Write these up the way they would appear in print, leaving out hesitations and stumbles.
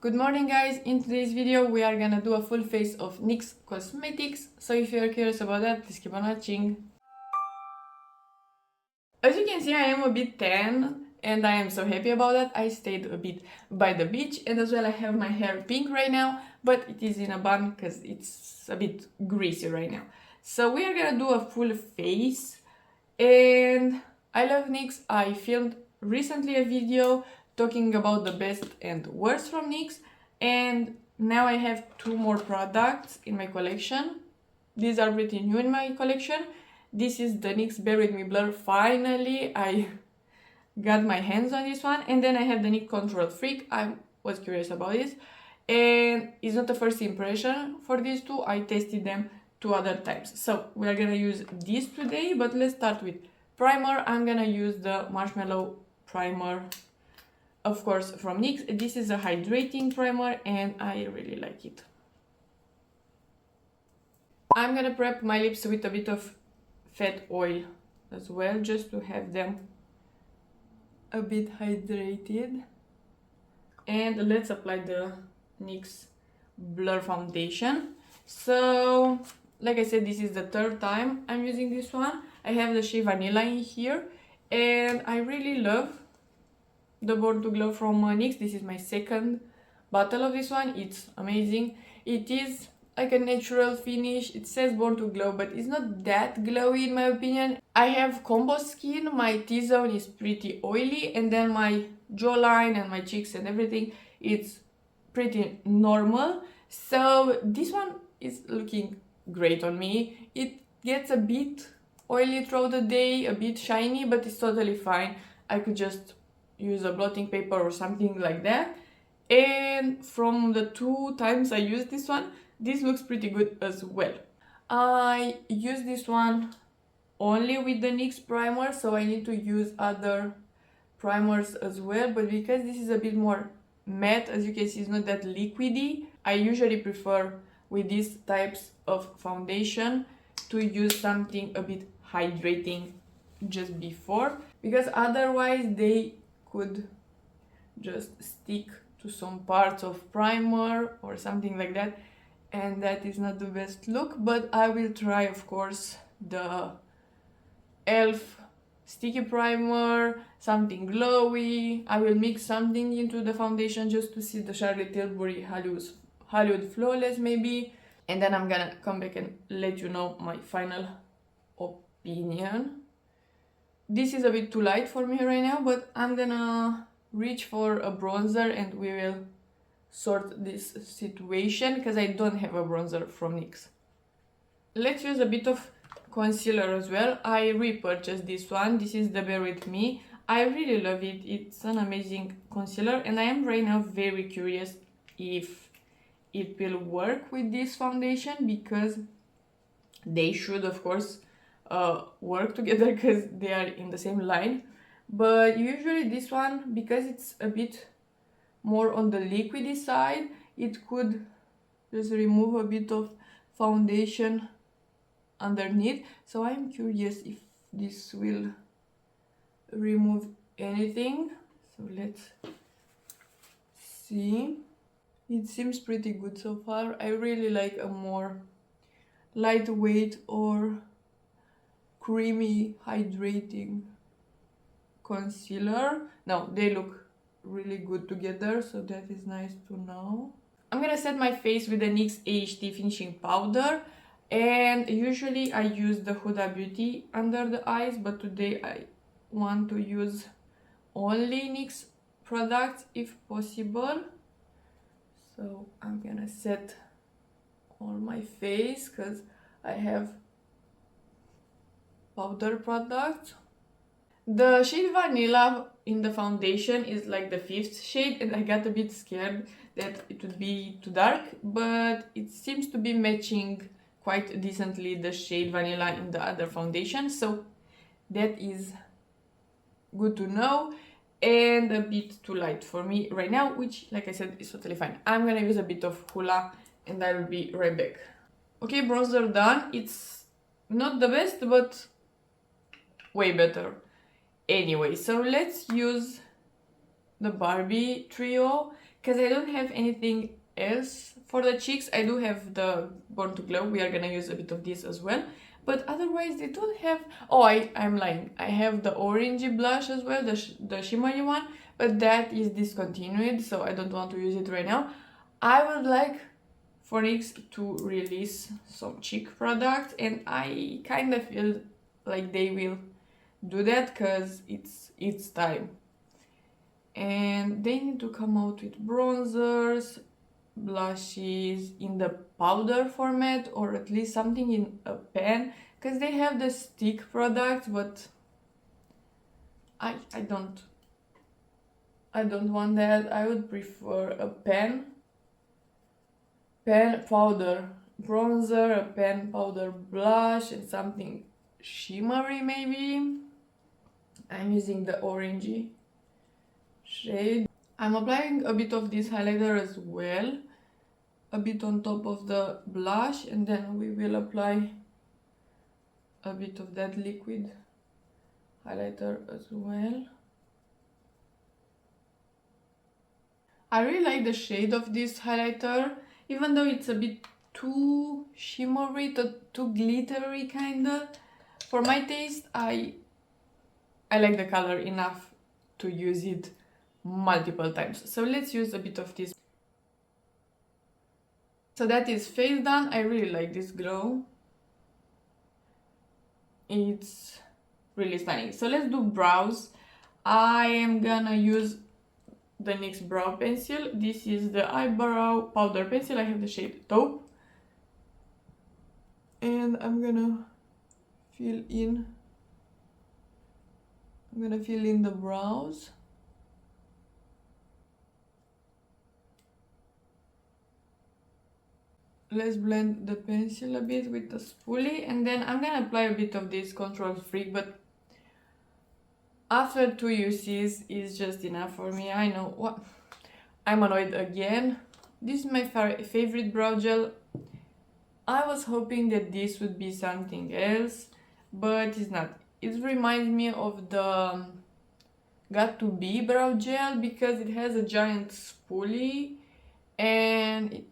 Good morning guys, in today's video we are gonna do a full face of NYX Cosmetics, so if you are curious about that, please keep on watching. As you can see, I am a bit tan and I am so happy about that. I stayed a bit by the beach and as well I have my hair pink right now, but it is in a bun because it's a bit greasy right now. So we are gonna do a full face and I love NYX. I filmed recently a video talking about the best and worst from NYX, and now I have two more products in my collection. These are pretty new in my collection. This is the Nyx Bare With Me Blur. Finally I got my hands on this one, and then I have the NYX Control Freak. I was curious about this and it's not the first impression for these two. I tested them two other times, so we are gonna use this today. But let's start with primer. I'm gonna use the Marshmellow primer, of course, from NYX. This is a hydrating primer and I really like it. I'm gonna prep my lips with a bit of fat oil as well, just to have them a bit hydrated. And let's apply the NYX Blur Foundation. So, like I said, this is the third time I'm using this one. I have the shade Vanilla in here and I really love the Born to Glow from NYX. This is my second bottle of this one. It's amazing. It is like a natural finish. It says Born to Glow, but it's not that glowy in my opinion. I have combo skin. My T-zone is pretty oily, and then my jawline and my cheeks and everything, it's pretty normal. So this one is looking great on me. It gets a bit oily throughout the day, a bit shiny, but it's totally fine. I could just use a blotting paper or something like that. And from the two times I used this one, this looks pretty good as well. I use this one only with the NYX primer, so I need to use other primers as well, but because this is a bit more matte, as you can see, it's not that liquidy. I usually prefer with these types of foundation to use something a bit hydrating just before, because otherwise they could just stick to some parts of primer or something like that, and that is not the best look. But I will try, of course, the e.l.f. sticky primer, something glowy. I will mix something into the foundation just to see the Charlotte Tilbury Hollywood Flawless maybe, and then I'm gonna come back and let you know my final opinion. This is a bit too light for me right now, but I'm gonna reach for a bronzer and we will sort this situation because I don't have a bronzer from NYX. Let's use a bit of concealer as well. I repurchased this one. This is the Bare With Me. I really love it. It's an amazing concealer and I am right now very curious if it will work with this foundation, because they should, of course, work together because they are in the same line. But usually this one, because it's a bit more on the liquidy side, it could just remove a bit of foundation underneath. So I'm curious if this will remove anything. So let's see. It seems pretty good so far. I really like a more lightweight or creamy hydrating concealer. Now they look really good together, so that is nice to know. I'm gonna set my face with the NYX AHT finishing powder, and usually I use the Huda Beauty under the eyes, but today I want to use only NYX products if possible. So I'm gonna set on my face because I have powder products. The shade Vanilla in the foundation is like the 5th shade, and I got a bit scared that it would be too dark, but it seems to be matching quite decently the shade Vanilla in the other foundation, so that is good to know. And a bit too light for me right now, which, like I said, is totally fine. I'm gonna use a bit of Hoola and I will be right back. Okay, bronzer done. It's not the best, but way better. Anyway, so let's use the Barbie trio because I don't have anything else for the cheeks. I do have the Born to Glow. We are gonna use a bit of this as well, but otherwise they don't have. Oh, I'm lying, I have the orangey blush as well, the shimmery one, but that is discontinued, so I don't want to use it right now. I would like for NYX to release some Chic products, and I kind of feel like they will do that because it's time. And they need to come out with bronzers, blushes in the powder format, or at least something in a pen, because they have the stick products, but I don't want that. I would prefer a pen powder bronzer, a pen powder blush, and something shimmery maybe. I'm using the orangey shade. I'm applying a bit of this highlighter as well, a bit on top of the blush, and then we will apply a bit of that liquid highlighter as well. I really like the shade of this highlighter, even though it's a bit too shimmery, too glittery kinda. For my taste, I like the color enough to use it multiple times. So let's use a bit of this. So that is face done. I really like this glow. It's really stunning. So let's do brows. I am gonna use the NYX brow pencil. This is the eyebrow powder pencil. I have the shade Taupe. And I'm gonna fill in the brows. Let's blend the pencil a bit with the spoolie, and then I'm gonna apply a bit of this Control Freak, but after 2 uses is just enough for me. I know what I'm annoyed again. This is my favorite brow gel. I was hoping that this would be something else, but it's not. It reminds me of the Got To Be brow gel because it has a giant spoolie and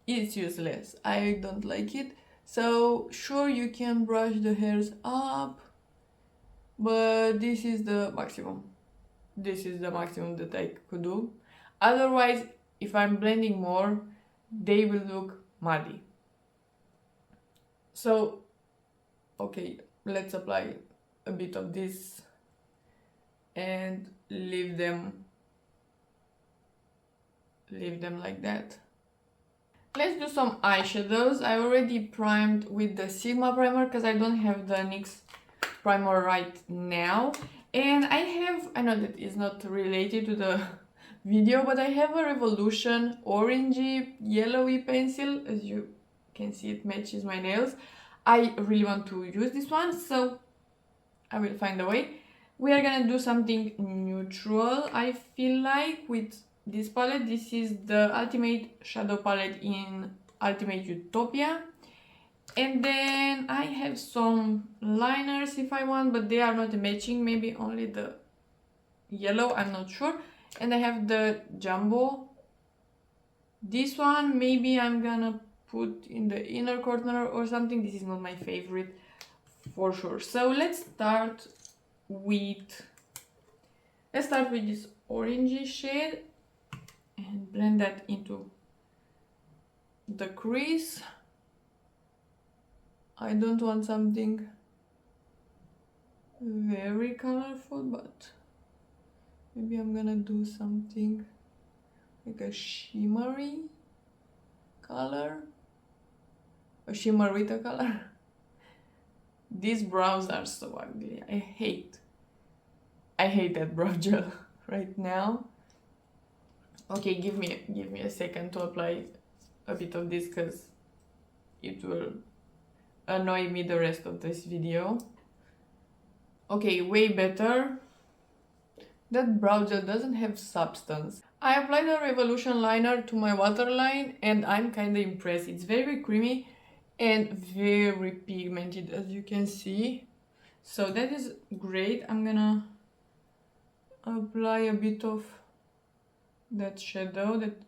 it's useless. I don't like it. So sure, you can brush the hairs up, but this is the maximum. This is the maximum that I could do. Otherwise, if I'm blending more, they will look muddy. So okay, let's apply a bit of this and leave them like that. Let's do some eyeshadows. I already primed with the Sigma primer because I don't have the NYX primer right now. And I know that is not related to the video, but I have a Revolution orangey yellowy pencil. As you can see, it matches my nails. I really want to use this one, so I will find a way. We are gonna do something neutral, I feel like, with this palette. This is the Ultimate Shadow palette in Ultimate Utopia. And then I have some liners if I want, but they are not matching, maybe only the yellow, I'm not sure. And I have the Jumbo. This one maybe I'm gonna put in the inner corner or something. This is not my favorite for sure. So let's start with this orangey shade and blend that into the crease. I don't want something very colorful, but maybe I'm gonna do something like a shimmery color, a shimmer with a color. These brows are so ugly. I hate that brow gel right now. Okay, give me a second to apply a bit of this because it will annoy me the rest of this video. Okay, way better. That brow gel doesn't have substance. I applied a Revolution liner to my waterline and I'm kinda impressed. It's very creamy and very pigmented, as you can see. So that is great. I'm gonna apply a bit of that shadow that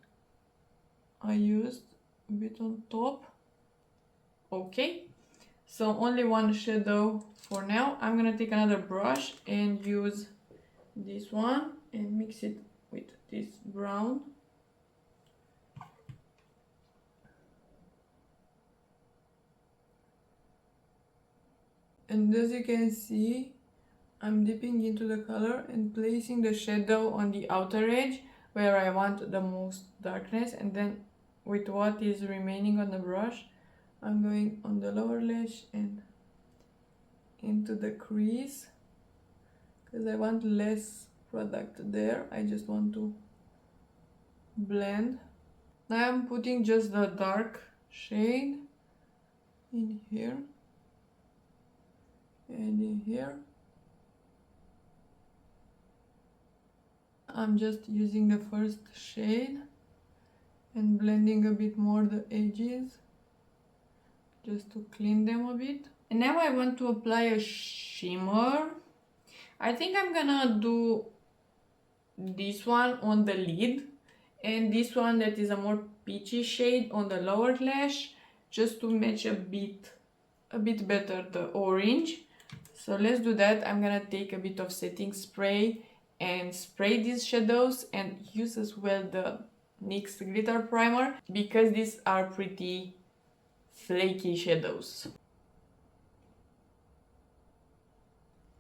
I used a bit on top. Okay, so only one shadow for now. I'm gonna take another brush and use this one and mix it with this brown. And as you can see, I'm dipping into the color and placing the shadow on the outer edge where I want the most darkness, and then with what is remaining on the brush, I'm going on the lower lash and into the crease because I want less product there. I just want to blend. Now I'm putting just the dark shade in here and in here. I'm just using the first shade and blending a bit more the edges just to clean them a bit. And now I want to apply a shimmer. I think I'm gonna do this one on the lid and this one that is a more peachy shade on the lower lash, just to match a bit better the orange. So let's do that. I'm gonna take a bit of setting spray and spray these shadows and use as well the NYX glitter primer because these are pretty flaky shadows.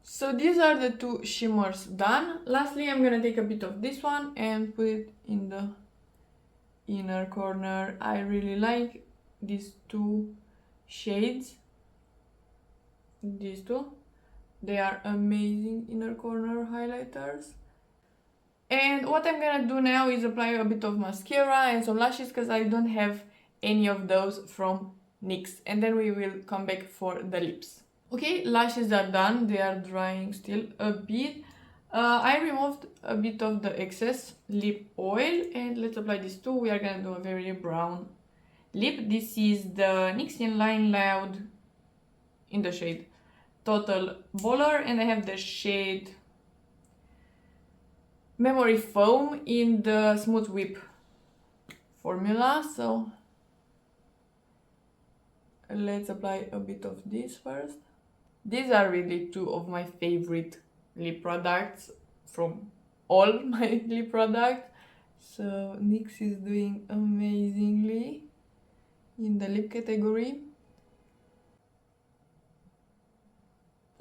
So these are the two shimmers done. Lastly, I'm gonna take a bit of this one and put it in the inner corner. I really like these two shades. These two. They are amazing inner corner highlighters. And what I'm gonna do now is apply a bit of mascara and some lashes because I don't have any of those from NYX. And then we will come back for the lips. Okay, lashes are done. They are drying still a bit. I removed a bit of the excess lip oil and let's apply this too. We are gonna do a very brown lip. This is the NYX Line Loud in the shade Total Baller, and I have the shade Memory Foam in the Smooth Whip formula. So let's apply a bit of this first. These are really two of my favorite lip products from all my lip products. So NYX is doing amazingly in the lip category.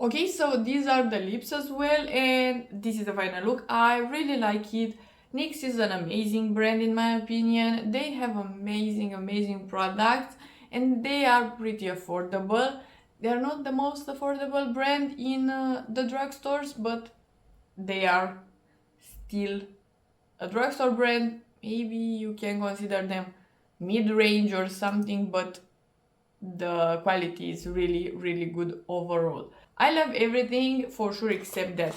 Okay, so these are the lips as well, and this is the final look. I really like it. NYX is an amazing brand in my opinion. They have amazing products and they are pretty affordable. They are not the most affordable brand in the drugstores, but they are still a drugstore brand. Maybe you can consider them mid-range or something, but the quality is really good overall. I love everything for sure except that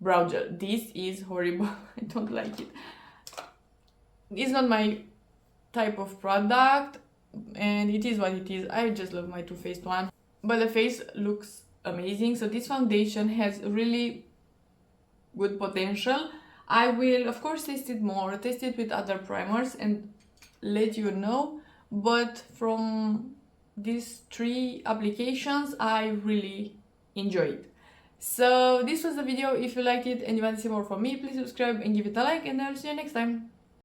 brow gel. This is horrible. I don't like it. It's not my type of product and it is what it is. I just love my Too Faced one. But the face looks amazing. So this foundation has really good potential. I will of course test it more, test it with other primers and let you know. But from these 3 applications, I really enjoyed it. So this was the video. If you liked it and you want to see more from me, please subscribe and give it a like, and I'll see you next time.